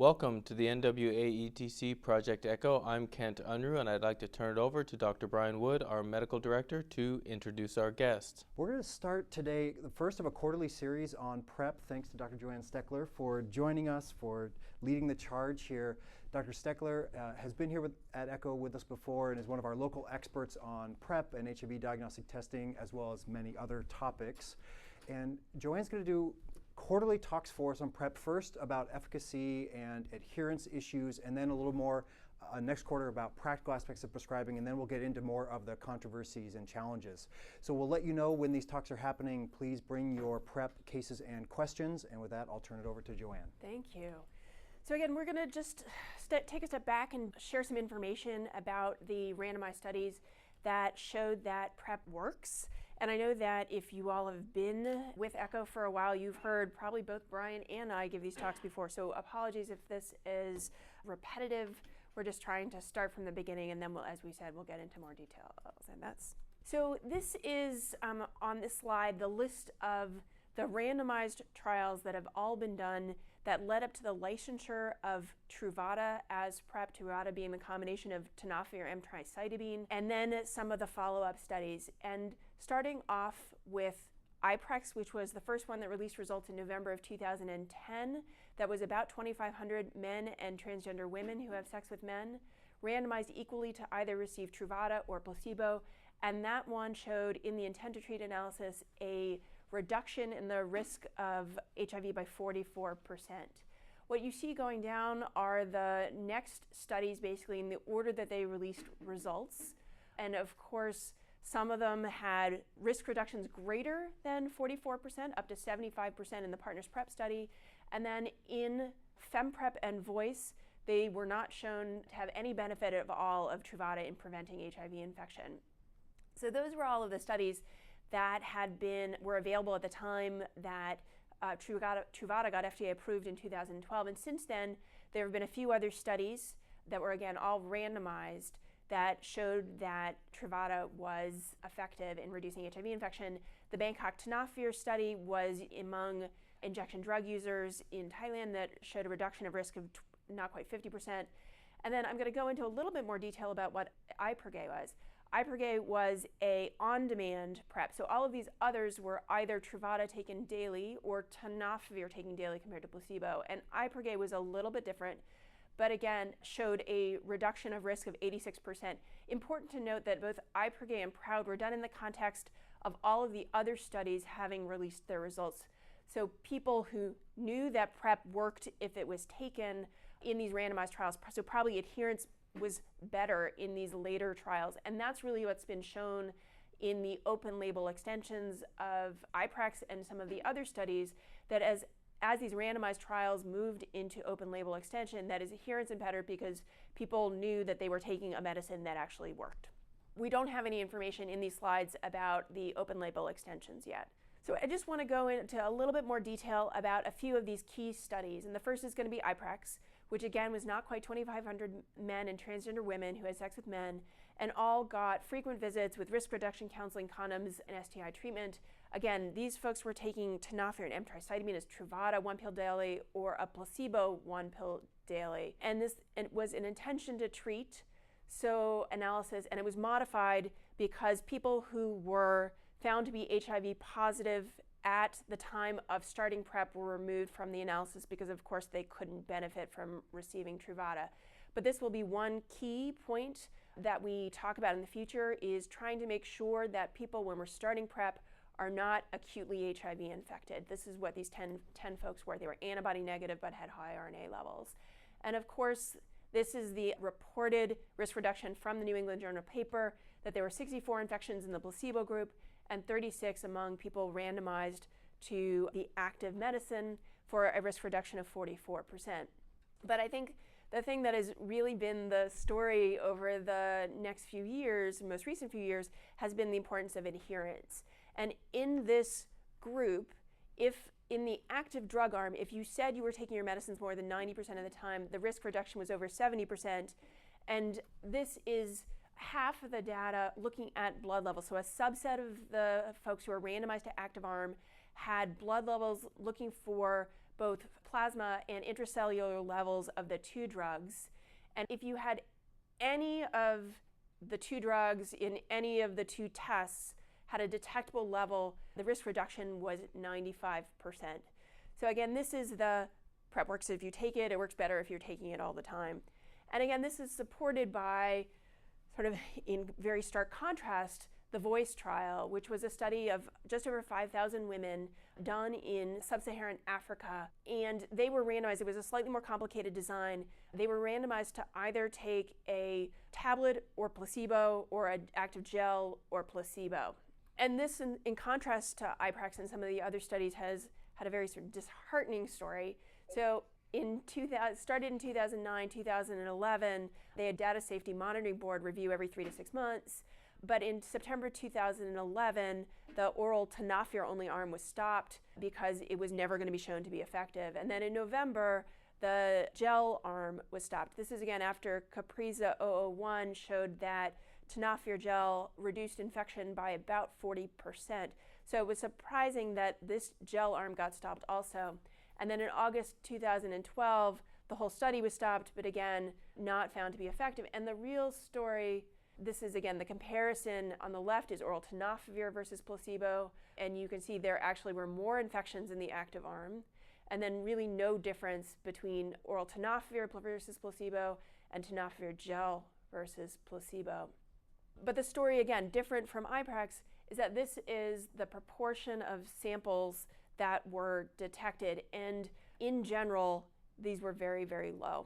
Welcome to the NWA-ETC Project Echo. I'm Kent Unruh, and I'd like to turn it over to Dr. Brian Wood, our medical director, to introduce our guest. We're going to start today the first of a quarterly series on PrEP. Thanks to Dr. Joanne Steckler for joining us, for leading the charge here. Dr. Steckler has been here at Echo with us before and is one of our local experts on PrEP and HIV diagnostic testing, as well as many other topics. And Joanne's going to do quarterly talks for us on PrEP, first about efficacy and adherence issues, and then a little more next quarter about practical aspects of prescribing, and then we'll get into more of the controversies and challenges. So we'll let you know when these talks are happening. Please bring your PrEP cases and questions, and with that, I'll turn it over to Joanne. Thank you. So again, we're going to just take a step back and share some information about the randomized studies that showed that PrEP works. And I know that if you all have been with Echo for a while, you've heard probably both Brian and I give these talks before. So apologies if this is repetitive. We're just trying to start from the beginning, and then as we said, we'll get into more details. And so this is on this slide, the list of the randomized trials that have all been done that led up to the licensure of Truvada as PrEP, Truvada being the combination of Tenofovir-Emtricitabine, and then some of the follow-up studies. And starting off with IPREX, which was the first one that released results in November of 2010, that was about 2,500 men and transgender women who have sex with men, randomized equally to either receive Truvada or placebo, and that one showed in the intent to treat analysis a reduction in the risk of HIV by 44%. What you see going down are the next studies basically in the order that they released results. And of course, some of them had risk reductions greater than 44%, up to 75% in the Partners PrEP study. And then in FemPrep and Voice, they were not shown to have any benefit at all of Truvada in preventing HIV infection. So those were all of the studies that were available at the time that Truvada got FDA approved in 2012. And since then, there have been a few other studies that were, again, all randomized that showed that Truvada was effective in reducing HIV infection. The Bangkok Tenofovir study was among injection drug users in Thailand that showed a reduction of risk of not quite 50%. And then I'm going to go into a little bit more detail about what IPREG was. IPREG was a on-demand PrEP. So all of these others were either Truvada taken daily or Tenofovir taken daily compared to placebo. And IPREG was a little bit different, but again, showed a reduction of risk of 86%. Important to note that both IPREG and PROUD were done in the context of all of the other studies having released their results. So people who knew that PrEP worked if it was taken in these randomized trials, so probably adherence was better in these later trials. And that's really what's been shown in the open label extensions of IPREX and some of the other studies, that as these randomized trials moved into open label extension, that is adherence is better because people knew that they were taking a medicine that actually worked. We don't have any information in these slides about the open label extensions yet. So I just want to go into a little bit more detail about a few of these key studies. And the first is going to be IPREX, which again was not quite 2,500 men and transgender women who had sex with men, and all got frequent visits with risk reduction counseling, condoms, and STI treatment. Again, these folks were taking Tenofovir and Emtricitabine as Truvada 1 pill daily or a placebo 1 pill daily. And this was an intention to treat analysis, and it was modified because people who were found to be HIV positive at the time of starting PrEP were removed from the analysis because, of course, they couldn't benefit from receiving Truvada. But this will be one key point that we talk about in the future, is trying to make sure that people, when we're starting PrEP, are not acutely HIV infected. This is what these 10 folks were. They were antibody negative but had high RNA levels. And of course, this is the reported risk reduction from the New England Journal paper, that there were 64 infections in the placebo group and 36 among people randomized to the active medicine, for a risk reduction of 44%. But I think the thing that has really been the story over the next few years, most recent few years, has been the importance of adherence. And in this group, if in the active drug arm, if you said you were taking your medicines more than 90% of the time, the risk reduction was over 70%. And this is half of the data looking at blood levels. So a subset of the folks who are randomized to active arm had blood levels looking for both plasma and intracellular levels of the two drugs. And if you had any of the two drugs in any of the two tests had a detectable level, the risk reduction was 95%. So again, this is the PrEP works if you take it. It works better if you're taking it all the time. And again, this is supported by, sort of in very stark contrast, the VOICE trial, which was a study of just over 5,000 women done in sub-Saharan Africa. And they were randomized. It was a slightly more complicated design. They were randomized to either take a tablet or placebo, or an active gel or placebo. And this, in contrast to IPREX and some of the other studies, has had a very sort of disheartening story. So started in 2009, 2011, they had Data Safety Monitoring Board review every 3 to 6 months. But in September 2011, the oral tenofovir-only arm was stopped because it was never going to be shown to be effective. And then in November, the gel arm was stopped. This is again after Capriza 001 showed that tenofovir gel reduced infection by about 40%. So it was surprising that this gel arm got stopped also. And then in August 2012, the whole study was stopped, but again, not found to be effective. And the real story, this is again the comparison on the left is oral tenofovir versus placebo, and you can see there actually were more infections in the active arm, and then really no difference between oral tenofovir versus placebo and tenofovir gel versus placebo. But the story, again, different from IPREX, is that this is the proportion of samples that were detected, and in general, these were very, very low.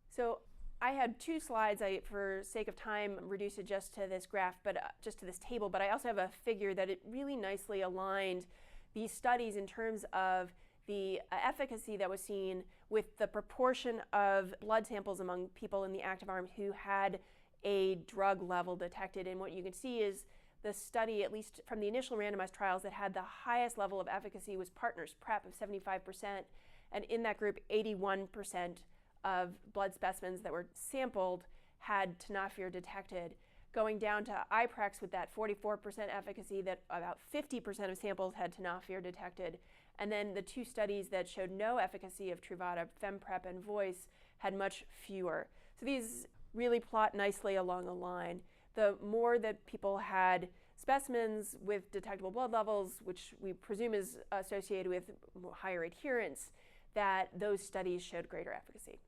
So I had two slides. I, for sake of time, reduced it just to this graph, but just to this table, but I also have a figure that it really nicely aligned these studies in terms of the efficacy that was seen with the proportion of blood samples among people in the active arm who had a drug level detected. And what you can see is the study, at least from the initial randomized trials, that had the highest level of efficacy was Partners PrEP of 75%, and in that group, 81% of blood specimens that were sampled had tenofovir detected. Going down to IPREX with that 44% efficacy, that about 50% of samples had tenofovir detected. And then the two studies that showed no efficacy of Truvada, FemPrep and VOICE, had much fewer. So these really plot nicely along a line. The more that people had specimens with detectable blood levels, which we presume is associated with higher adherence, that those studies showed greater efficacy.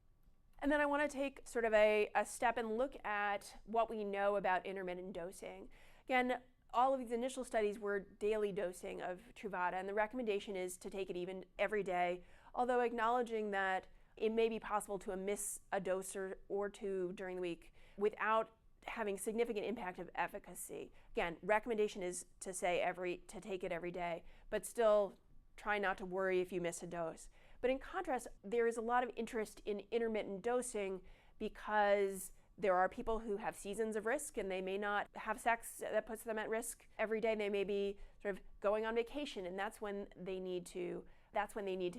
And then I want to take sort of a step and look at what we know about intermittent dosing. Again, all of these initial studies were daily dosing of Truvada, and the recommendation is to take it even every day, although acknowledging that it may be possible to miss a dose or two during the week without having significant impact of efficacy. Again, recommendation is to take it every day, but still try not to worry if you miss a dose. But in contrast, there is a lot of interest in intermittent dosing because there are people who have seasons of risk and they may not have sex that puts them at risk every day. They may be sort of going on vacation, and that's when they need to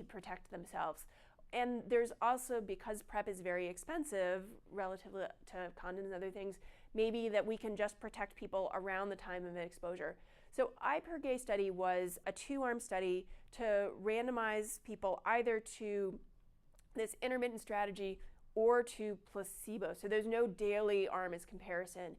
protect themselves. And there's also, because PrEP is very expensive relative to condoms and other things, maybe that we can just protect people around the time of an exposure. So IPERGAY study was a 2-arm study to randomize people either to this intermittent strategy or to placebo. So there's no daily arm as comparison.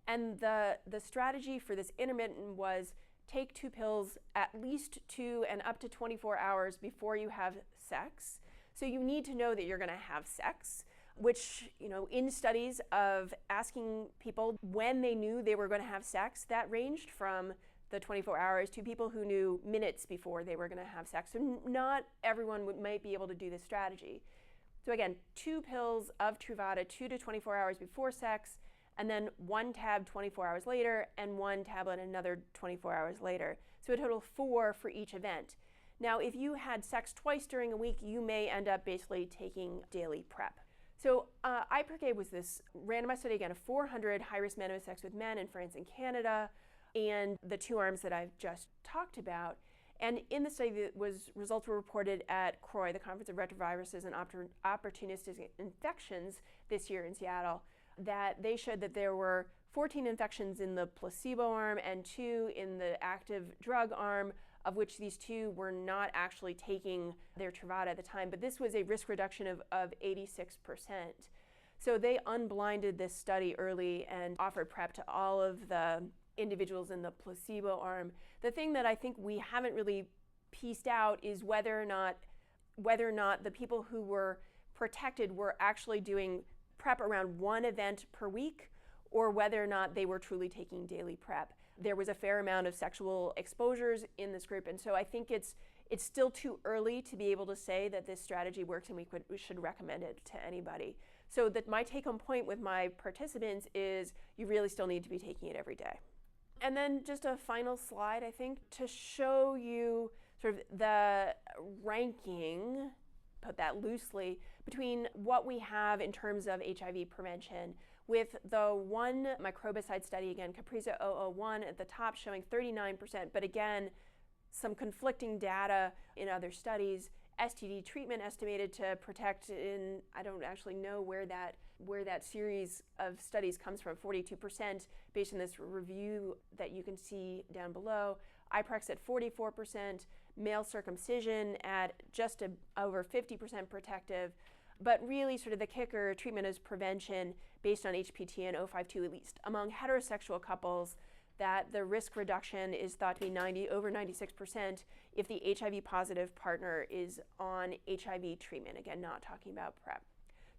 And the strategy for this intermittent was take 2 pills at least 2 and up to 24 hours before you have sex. So you need to know that you're going to have sex, which, in studies of asking people when they knew they were going to have sex, that ranged from the 24 hours to people who knew minutes before they were going to have sex. So not everyone might be able to do this strategy. So again, 2 pills of Truvada 2 to 24 hours before sex, and then 1 tab 24 hours later, and 1 tablet another 24 hours later. So a total of 4 for each event. Now, if you had sex twice during a week, you may end up basically taking daily PrEP. So IPERGAY was this randomized study, again, of 400 high-risk men who had sex with men in France and Canada, and the 2 arms that I've just talked about. And in the study, results were reported at CROI, the Conference of Retroviruses and Opportunistic Infections this year in Seattle, that they showed that there were 14 infections in the placebo arm and 2 in the active drug arm of which these 2 were not actually taking their Truvada at the time, but this was a risk reduction of 86%. So they unblinded this study early and offered PrEP to all of the individuals in the placebo arm. The thing that I think we haven't really pieced out is whether or not the people who were protected were actually doing PrEP around 1 event per week, or whether or not they were truly taking daily PrEP. There was a fair amount of sexual exposures in this group, and so I think it's still too early to be able to say that this strategy works and we should recommend it to anybody. So that my take-home point with my participants is you really still need to be taking it every day. And then just a final slide, I think, to show you sort of the ranking, put that loosely, between what we have in terms of HIV prevention, with the one microbicide study, again, Capriza 001 at the top showing 39%, but again, some conflicting data in other studies. STD treatment estimated to protect in, I don't actually know where that series of studies comes from, 42% based on this review that you can see down below. Iprex at 44%, male circumcision at just over 50% protective. But really sort of the kicker, treatment as prevention based on HPTN 052, at least among heterosexual couples, that the risk reduction is thought to be over 96% if the HIV positive partner is on HIV treatment. Again, not talking about PrEP.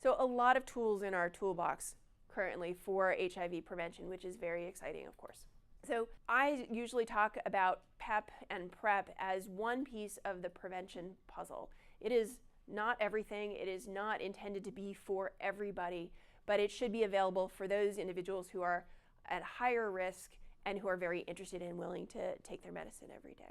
So a lot of tools in our toolbox currently for HIV prevention, which is very exciting, of course. So I usually talk about PEP and PrEP as one piece of the prevention puzzle. It is not everything. It is not intended to be for everybody, but it should be available for those individuals who are at higher risk and who are very interested and willing to take their medicine every day.